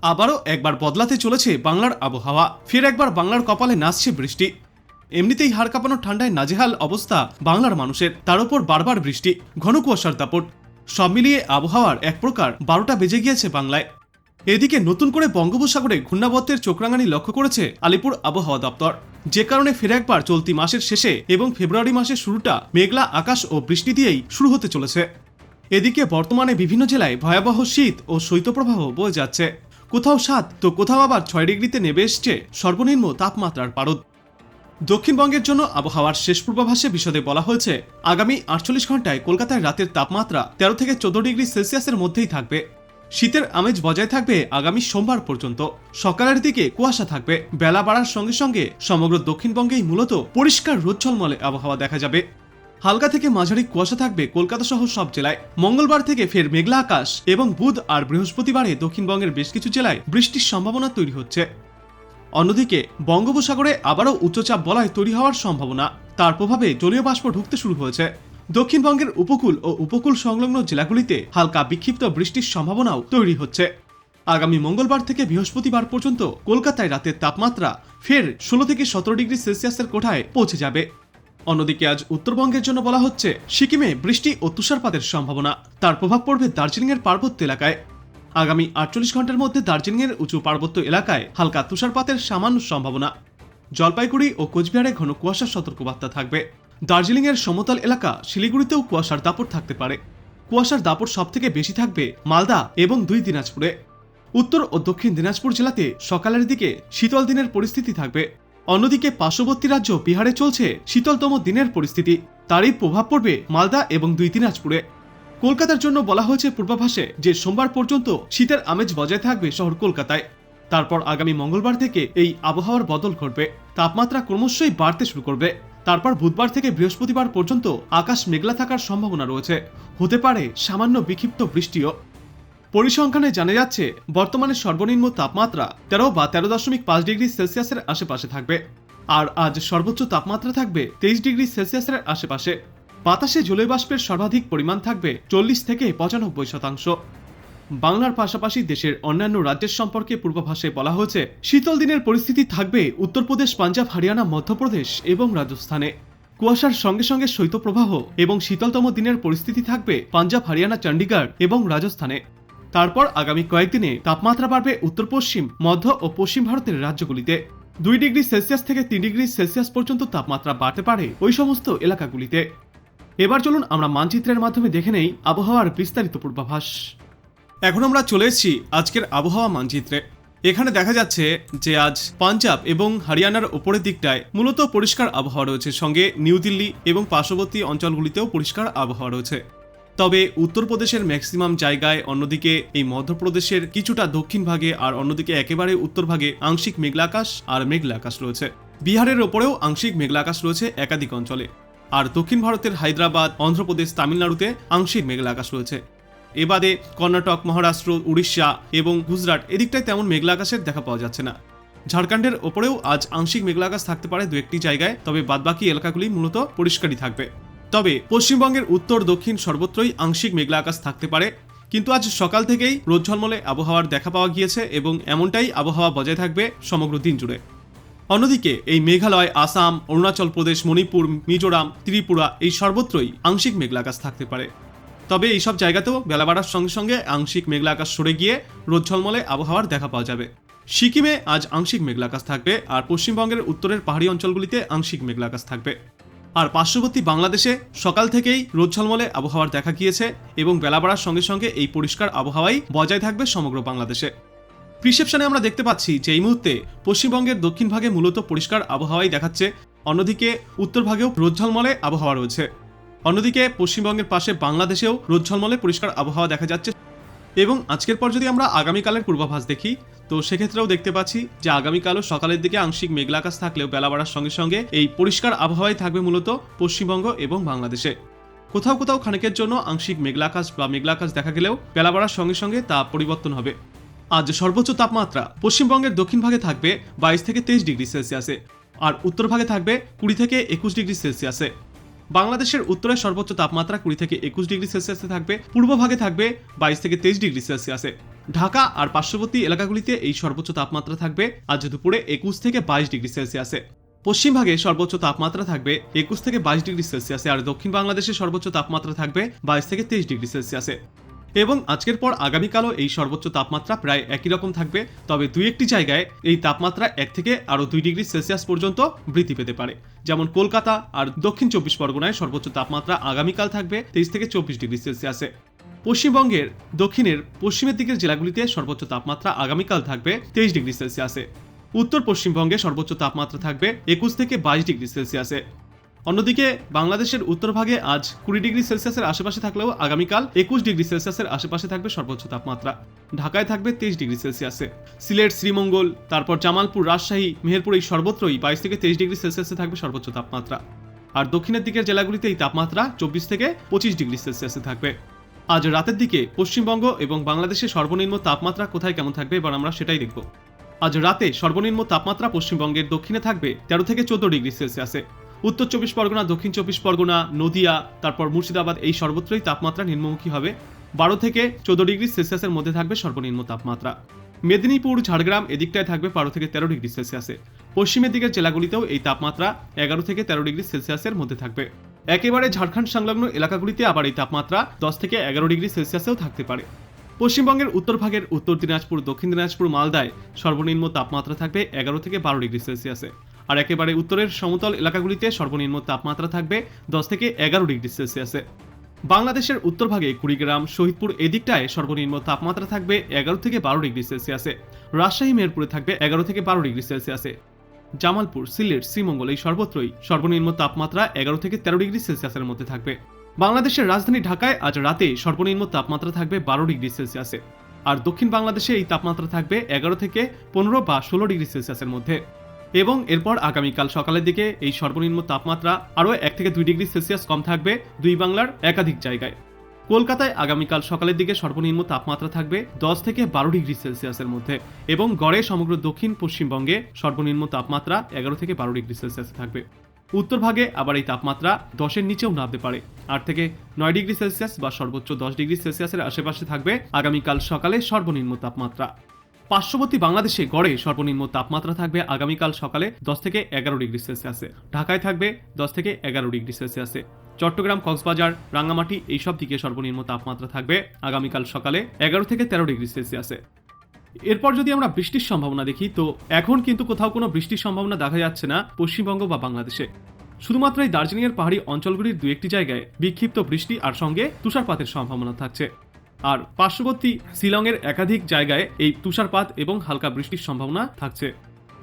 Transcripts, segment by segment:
আবারও একবার বদলাতে চলেছে বাংলার আবহাওয়া। ফের একবার বাংলার কপালে নাচছে বৃষ্টি। এমনিতেই হাড় কাঁপানো ঠান্ডায় নাজেহাল অবস্থা বাংলার মানুষের, তার উপর বারবার বৃষ্টি, ঘন কুয়াশার দাপট, সব মিলিয়ে আবহাওয়ার এক প্রকার 12টা বেজে গিয়েছে বাংলায়। এদিকে নতুন করে বঙ্গোপসাগরে ঘূর্ণাবর্তের চোখরাঙানি লক্ষ্য করেছে আলিপুর আবহাওয়া দপ্তর, যে কারণে ফের একবার চলতি মাসের শেষে এবং ফেব্রুয়ারি মাসের শুরুটা মেঘলা আকাশ ও বৃষ্টি দিয়েই শুরু হতে চলেছে। এদিকে বর্তমানে বিভিন্ন জেলায় ভয়াবহ শীত ও শৈত্যপ্রবাহ বয়ে যাচ্ছে। কোথাও 7 তো কোথাও আবার 6 ডিগ্রিতে নেমে এসছে সর্বনিম্ন তাপমাত্রার পারদ। দক্ষিণবঙ্গের জন্য আবহাওয়ার শেষ পূর্বাভাসে বিশদে বলা হয়েছে, আগামী 48 ঘন্টায় কলকাতায় রাতের তাপমাত্রা 13 থেকে 14 ডিগ্রি সেলসিয়াসের মধ্যেই থাকবে। শীতের আমেজ বজায় থাকবে আগামী সোমবার পর্যন্ত। সকালের দিকে কুয়াশা থাকবে, বেলা বাড়ার সঙ্গে সঙ্গে সমগ্র দক্ষিণবঙ্গেই মূলত পরিষ্কার রোদ ঝলমলে আবহাওয়া দেখা যাবে। হালকা থেকে মাঝারি কুয়াশা থাকবে কলকাতা সহ সব জেলায়। মঙ্গলবার থেকে ফের মেঘলা আকাশ এবং বুধ আর বৃহস্পতিবারে দক্ষিণবঙ্গের বেশ কিছু জেলায় বৃষ্টির সম্ভাবনা তৈরি হচ্ছে। অন্যদিকে বঙ্গোপসাগরে আবারও উচ্চচাপ বলয় তৈরি হওয়ার সম্ভাবনা, তার প্রভাবে জলীয় বাষ্প ঢুকতে শুরু হয়েছে। দক্ষিণবঙ্গের উপকূল ও উপকূল সংলগ্ন জেলাগুলিতে হালকা বিক্ষিপ্ত বৃষ্টির সম্ভাবনাও তৈরি হচ্ছে। আগামী মঙ্গলবার থেকে বৃহস্পতিবার পর্যন্ত কলকাতায় রাতের তাপমাত্রা ফের 16 থেকে 17 ডিগ্রি সেলসিয়াসের কোঠায় পৌঁছে যাবে। অন্যদিকে আজ উত্তরবঙ্গের জন্য বলা হচ্ছে, সিকিমে বৃষ্টি ও তুষারপাতের সম্ভাবনা, তার প্রভাব পড়বে দার্জিলিংয়ের পার্বত্য এলাকায়। আগামী 48 ঘন্টার মধ্যে দার্জিলিংয়ের উঁচু পার্বত্য এলাকায় হালকা তুষারপাতের সামান্য সম্ভাবনা। জলপাইগুড়ি ও কোচবিহারে ঘন কুয়াশার সতর্কবার্তা থাকবে। দার্জিলিংয়ের সমতল এলাকা শিলিগুড়িতেও কুয়াশার দাপট থাকতে পারে। কুয়াশার দাপট সবথেকে বেশি থাকবে মালদা এবং 2 দিনাজপুরে। উত্তর ও দক্ষিণ দিনাজপুর জেলাতে সকালের দিকে শীতল দিনের পরিস্থিতি থাকবে। অন্যদিকে পার্শ্ববর্তী রাজ্য বিহারে চলছে শীতলতম দিনের পরিস্থিতি, তারই প্রভাব পড়বে মালদা এবং 2 দিনাজপুরে। কলকাতার জন্য বলা হয়েছে পূর্বাভাসে যে সোমবার পর্যন্ত শীতের আমেজ বজায় থাকবে শহর কলকাতায়। তারপর আগামী মঙ্গলবার থেকে এই আবহাওয়ার বদল ঘটবে, তাপমাত্রা ক্রমশই বাড়তে শুরু করবে। তারপর বুধবার থেকে বৃহস্পতিবার পর্যন্ত আকাশ মেঘলা থাকার সম্ভাবনা রয়েছে, হতে পারে সামান্য বিক্ষিপ্ত বৃষ্টিও। পরিসংখ্যানে জানা যাচ্ছে বর্তমানে সর্বনিম্ন তাপমাত্রা 13 বা 13.5 ডিগ্রি সেলসিয়াসের আশেপাশে থাকবে, আর আজ সর্বোচ্চ তাপমাত্রা থাকবে 23 ডিগ্রি সেলসিয়াসের আশেপাশে। বাতাসে জলীয় বাষ্পের সর্বাধিক পরিমাণ থাকবে 40 থেকে 95%। বাংলার পাশাপাশি দেশের অন্যান্য রাজ্যের সম্পর্কে পূর্বাভাসে বলা হয়েছে, শীতল দিনের পরিস্থিতি থাকবে উত্তরপ্রদেশ, পাঞ্জাব, হরিয়ানা, মধ্যপ্রদেশ এবং রাজস্থানে। কুয়াশার সঙ্গে সঙ্গে শৈত্যপ্রবাহ এবং শীতলতম দিনের পরিস্থিতি থাকবে পাঞ্জাব, হরিয়ানা, চণ্ডীগড় এবং রাজস্থানে। তারপর আগামী কয়েকদিনে তাপমাত্রা বাড়বে উত্তর পশ্চিম, মধ্য ও পশ্চিম ভারতের রাজ্যগুলিতে। 2 ডিগ্রি সেলসিয়াস থেকে 3 ডিগ্রি সেলসিয়াস পর্যন্ত তাপমাত্রা বাড়তে পারে ওই সমস্ত এলাকাগুলিতে। এবার চলুন আমরা মানচিত্রের মাধ্যমে দেখে নেই আবহাওয়ার বিস্তারিত পূর্বাভাস। এখন আমরা চলে এসেছি আজকের আবহাওয়া মানচিত্রে। এখানে দেখা যাচ্ছে যে আজ পাঞ্জাব এবং হরিয়ানার ওপরের দিকটায় মূলত পরিষ্কার আবহাওয়া রয়েছে, সঙ্গে নিউ দিল্লি এবং পার্শ্ববর্তী অঞ্চলগুলিতেও পরিষ্কার আবহাওয়া রয়েছে। তবে উত্তরপ্রদেশের ম্যাক্সিমাম জায়গায়, অন্যদিকে এই মধ্যপ্রদেশের কিছুটা দক্ষিণ ভাগে আর অন্যদিকে একেবারে উত্তর ভাগে আংশিক মেঘলা আকাশ আর মেঘলা আকাশ রয়েছে। বিহারের ওপরেও আংশিক মেঘলা আকাশ রয়েছে একাধিক অঞ্চলে। আর দক্ষিণ ভারতের হায়দ্রাবাদ, অন্ধ্রপ্রদেশ, তামিলনাড়ুতে আংশিক মেঘলা আকাশ রয়েছে। এবারে কর্ণাটক, মহারাষ্ট্র, উড়িষ্যা এবং গুজরাট এদিকটায় তেমন মেঘলা আকাশের দেখা পাওয়া যাচ্ছে না। ঝাড়খণ্ডের ওপরেও আজ আংশিক মেঘলা আকাশ থাকতে পারে 2-1টি জায়গায়, তবে বাদবাকি এলাকাগুলি মূলত পরিষ্কারই থাকবে। তবে পশ্চিমবঙ্গের উত্তর দক্ষিণ সর্বত্রই আংশিক মেঘলা আকাশ থাকতে পারে, কিন্তু আজ সকাল থেকেই রোদ ঝলমলে আবহাওয়ার দেখা পাওয়া গিয়েছে এবং এমনটাই আবহাওয়া বজায় থাকবে সমগ্র দিন জুড়ে। অন্যদিকে এই মেঘালয়, আসাম, অরুণাচল প্রদেশ, মণিপুর, মিজোরাম, ত্রিপুরা এই সর্বত্রই আংশিক মেঘলা আকাশ থাকতে পারে। তবে এইসব জায়গাতেও বেলা বাড়ার সঙ্গে সঙ্গে আংশিক মেঘলা আকাশ সরে গিয়ে রোদ ঝলমলে আবহাওয়ার দেখা পাওয়া যাবে। সিকিমে আজ আংশিক মেঘলা আকাশ থাকবে, আর পশ্চিমবঙ্গের উত্তরের পাহাড়ি অঞ্চলগুলিতে আংশিক মেঘলা আকাশ থাকবে। আর পার্শ্ববর্তী বাংলাদেশে সকাল থেকেই রোদ ঝলমলে আবহাওয়ার দেখা গিয়েছে এবং বেলা বাড়ার সঙ্গে সঙ্গে এই পরিষ্কার আবহাওয়াই বজায় থাকবে সমগ্র বাংলাদেশে। প্রিসেপশনে আমরা দেখতে পাচ্ছি যে এই মুহূর্তে পশ্চিমবঙ্গের দক্ষিণ ভাগে মূলত পরিষ্কার আবহাওয়াই দেখাচ্ছে, অন্যদিকে উত্তর ভাগেও রোদ ঝলমলে আবহাওয়া রয়েছে। অন্যদিকে পশ্চিমবঙ্গের পাশে বাংলাদেশেও রোদ ঝলমলে পরিষ্কার আবহাওয়া দেখা যাচ্ছে। এবং আজকের পর যদি আমরা আগামীকালের পূর্বাভাস দেখি, তো সেক্ষেত্রেও দেখতে পাচ্ছি যে আগামীকালও সকালের দিকে আংশিক মেঘলা আকাশ থাকলেও বেলা বাড়ার সঙ্গে সঙ্গে এই পরিষ্কার আবহাওয়াই থাকবে মূলত পশ্চিমবঙ্গ এবং বাংলাদেশে। কোথাও কোথাও খানিকের জন্য আংশিক মেঘলা আকাশ বা মেঘলা আকাশ দেখা গেলেও বেলা বাড়ার সঙ্গে সঙ্গে তা পরিবর্তন হবে। আজ সর্বোচ্চ তাপমাত্রা পশ্চিমবঙ্গের দক্ষিণ ভাগে থাকবে 22 থেকে 23 ডিগ্রি সেলসিয়াসে, আর উত্তর ভাগে থাকবে 20 থেকে 21 ডিগ্রি সেলসিয়াসে। বাংলাদেশের উত্তরে সর্বোচ্চ তাপমাত্রা 20 থেকে 21 ডিগ্রি সেলসিয়াসে থাকবে, পূর্বভাগে থাকবে 22 থেকে 23 ডিগ্রি সেলসিয়াসে। ঢাকা আর পার্শ্ববর্তী এলাকাগুলিতে এই সর্বোচ্চ তাপমাত্রা থাকবে আজ দুপুরে 21 থেকে 22 ডিগ্রি সেলসিয়াসে। পশ্চিমভাগে সর্বোচ্চ তাপমাত্রা থাকবে 21 থেকে 22 ডিগ্রি সেলসিয়াসে, আর দক্ষিণ বাংলাদেশের সর্বোচ্চ তাপমাত্রা থাকবে 22 থেকে 23 ডিগ্রি সেলসিয়াসে। এবং আজকের পর আগামীকালও এই সর্বোচ্চ তাপমাত্রা প্রায় একই রকম থাকবে, তবে দুই একটি জায়গায় এই তাপমাত্রা 1 থেকে আরও 2 ডিগ্রি সেলসিয়াস পর্যন্ত বৃদ্ধি পেতে পারে। যেমন কলকাতা আর দক্ষিণ 24 পরগনায় সর্বোচ্চ তাপমাত্রা আগামীকাল থাকবে 23 থেকে 24 ডিগ্রি সেলসিয়াসে। পশ্চিমবঙ্গের দক্ষিণের পশ্চিমের দিকের জেলাগুলিতে সর্বোচ্চ তাপমাত্রা আগামীকাল থাকবে 23 ডিগ্রি সেলসিয়াসে। উত্তর পশ্চিমবঙ্গে সর্বোচ্চ তাপমাত্রা থাকবে 21 থেকে 22 ডিগ্রি সেলসিয়াসে। অন্যদিকে বাংলাদেশের উত্তরভাগে আজ 20 ডিগ্রি সেলসিয়াসের আশেপাশে থাকলেও আগামীকাল 21 ডিগ্রি সেলসিয়াসের আশেপাশে থাকবে সর্বোচ্চ তাপমাত্রা। ঢাকায় থাকবে 23 ডিগ্রি সেলসিয়াসে। সিলেট, শ্রীমঙ্গল, তারপর জামালপুর, রাজশাহী, মেহেরপুর এই সর্বত্রই 22 থেকে 23 ডিগ্রি সেলসিয়াসে থাকবে সর্বোচ্চ তাপমাত্রা। আর দক্ষিণের দিকের জেলাগুলিতে এই তাপমাত্রা 24 থেকে 25 ডিগ্রি সেলসিয়াসে থাকবে। আজ রাতের দিকে পশ্চিমবঙ্গ এবং বাংলাদেশের সর্বনিম্ন তাপমাত্রা কোথায় কেমন থাকবে এবার আমরা সেটাই দেখব। আজ রাতে সর্বনিম্ন তাপমাত্রা পশ্চিমবঙ্গের দক্ষিণে থাকবে 13 থেকে 14 ডিগ্রি সেলসিয়াসে। উত্তর 24 পরগনা, দক্ষিণ 24 পরগনা, নদিয়া, তারপর মুর্শিদাবাদ এই সর্বত্রই তাপমাত্রা নিম্নমুখী হবে। 12 থেকে 14 ডিগ্রি সেলসিয়াসের মধ্যে থাকবে সর্বনিম্ন তাপমাত্রা। মেদিনীপুর, ঝাড়গ্রাম এদিকটায় থাকবে 12 থেকে 13 ডিগ্রি সেলসিয়াসে। পশ্চিমের দিকের জেলাগুলিতেও এই তাপমাত্রা 11 থেকে 13 ডিগ্রি সেলসিয়াসের মধ্যে থাকবে। একেবারে ঝাড়খণ্ড সংলগ্ন এলাকাগুলিতে আবার এই তাপমাত্রা 10 থেকে 11 ডিগ্রি সেলসিয়াসেও থাকতে পারে। পশ্চিমবঙ্গের উত্তরভাগের উত্তর দিনাজপুর, দক্ষিণ দিনাজপুর, মালদায় সর্বনিম্ন তাপমাত্রা থাকবে 11 থেকে 12 ডিগ্রি সেলসিয়াসে। আর একেবারে উত্তরের সমতল এলাকাগুলিতে সর্বনিম্ন তাপমাত্রা থাকবে 10 থেকে 11 ডিগ্রি সেলসিয়াসে। বাংলাদেশের উত্তরভাগে কুড়িগ্রাম, শহীদপুর এদিকটায় সর্বনিম্ন তাপমাত্রা থাকবে 11 থেকে 12 ডিগ্রি সেলসিয়াসে। রাজশাহী, মেহেরপুরে থাকবে 11 থেকে 12 ডিগ্রি সেলসিয়াসে। জামালপুর, সিলেট, শ্রীমঙ্গল এই সর্বত্রই সর্বনিম্ন তাপমাত্রা 11 থেকে 13 ডিগ্রি সেলসিয়াসের মধ্যে থাকবে। বাংলাদেশের রাজধানী ঢাকায় আজ রাতে সর্বনিম্ন তাপমাত্রা থাকবে 12 ডিগ্রি সেলসিয়াসে। আর দক্ষিণ বাংলাদেশে এই তাপমাত্রা থাকবে 11 থেকে 15 বা 16 ডিগ্রি সেলসিয়াসের মধ্যে। এবং এরপর আগামীকাল সকালের দিকে এই সর্বনিম্ন তাপমাত্রা আরও 1 থেকে 2 ডিগ্রি সেলসিয়াস কম থাকবে দুই বাংলার একাধিক জায়গায়। কলকাতায় আগামীকাল সকালের দিকে সর্বনিম্ন তাপমাত্রা থাকবে 10 থেকে 12 ডিগ্রি সেলসিয়াসের মধ্যে, এবং গড়ে সমগ্র দক্ষিণ পশ্চিমবঙ্গে সর্বনিম্ন তাপমাত্রা 11 থেকে 12 ডিগ্রি সেলসিয়াস থাকবে। উত্তরভাগে আবার এই তাপমাত্রা 10-এর নিচেও নামতে পারে। 8 থেকে 9 ডিগ্রি সেলসিয়াস বা সর্বোচ্চ 10 ডিগ্রি সেলসিয়াসের আশেপাশে থাকবে আগামীকাল সকালে সর্বনিম্ন তাপমাত্রা। পার্শ্ববর্তী বাংলাদেশে গড়ে সর্বনিম্ন তাপমাত্রা থাকবে আগামীকাল সকালে 10 থেকে 11 ডিগ্রি সেলসিয়াসে। ঢাকায় থাকবে 10 থেকে 11 ডিগ্রি সেলসিয়াসে। চট্টগ্রাম, কক্সবাজার, রাঙ্গামাটি এইসব দিকে সর্বনিম্ন তাপমাত্রা থাকবে আগামীকাল সকালে 11 থেকে 13 ডিগ্রি সেলসিয়াসে। এরপর যদি আমরা বৃষ্টির সম্ভাবনা দেখি, তো এখন কিন্তু কোথাও কোনো বৃষ্টির সম্ভাবনা দেখা যাচ্ছে না পশ্চিমবঙ্গ বা বাংলাদেশে। শুধুমাত্র এই দার্জিলিংয়ের পাহাড়ি অঞ্চলগুলির দু একটি জায়গায় বিক্ষিপ্ত বৃষ্টি আর সঙ্গে তুষারপাতের সম্ভাবনা থাকছে। আর পার্শ্ববর্তী শিলংয়ের একাধিক জায়গায় এই তুষারপাত এবং হালকা বৃষ্টির সম্ভাবনা থাকছে।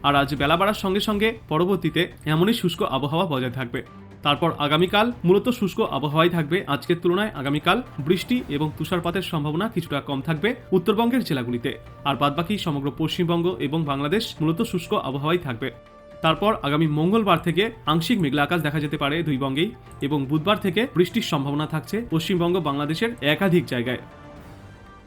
আর আজ বেলা বাড়ার সঙ্গে সঙ্গে পরবর্তীতে এমনই শুষ্ক আবহাওয়া বজায় থাকবে। তারপর আগামীকাল মূলত শুষ্ক আবহাওয়াই থাকবে। আজকের তুলনায় আগামীকাল বৃষ্টি এবং তুষারপাতের সম্ভাবনা কিছুটা কম থাকবে উত্তরবঙ্গের জেলাগুলিতে। আর বাদবাকি সমগ্র পশ্চিমবঙ্গ এবং বাংলাদেশ মূলত শুষ্ক আবহাওয়াই থাকবে। তারপর আগামী মঙ্গলবার থেকে আংশিক মেঘলা আকাশ দেখা যেতে পারে দুই বঙ্গেই, এবং বুধবার থেকে বৃষ্টির সম্ভাবনা থাকছে পশ্চিমবঙ্গ, বাংলাদেশের একাধিক জায়গায়।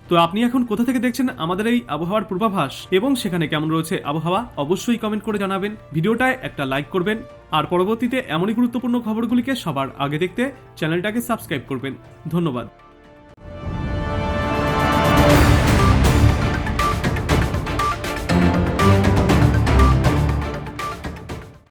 তো আপনি এখন কোথা থেকে দেখছেন আমাদের এই আবহাওয়ার পূর্বাভাস এবং সেখানে কেমন রয়েছে আবহাওয়া অবশ্যই কমেন্ট করে জানাবেন। ভিডিওটায় একটা লাইক করবেন, আর পরবর্তীতে এমনই গুরুত্বপূর্ণ খবরগুলিকে সবার আগে দেখতে চ্যানেলটাকে সাবস্ক্রাইব করবেন। ধন্যবাদ।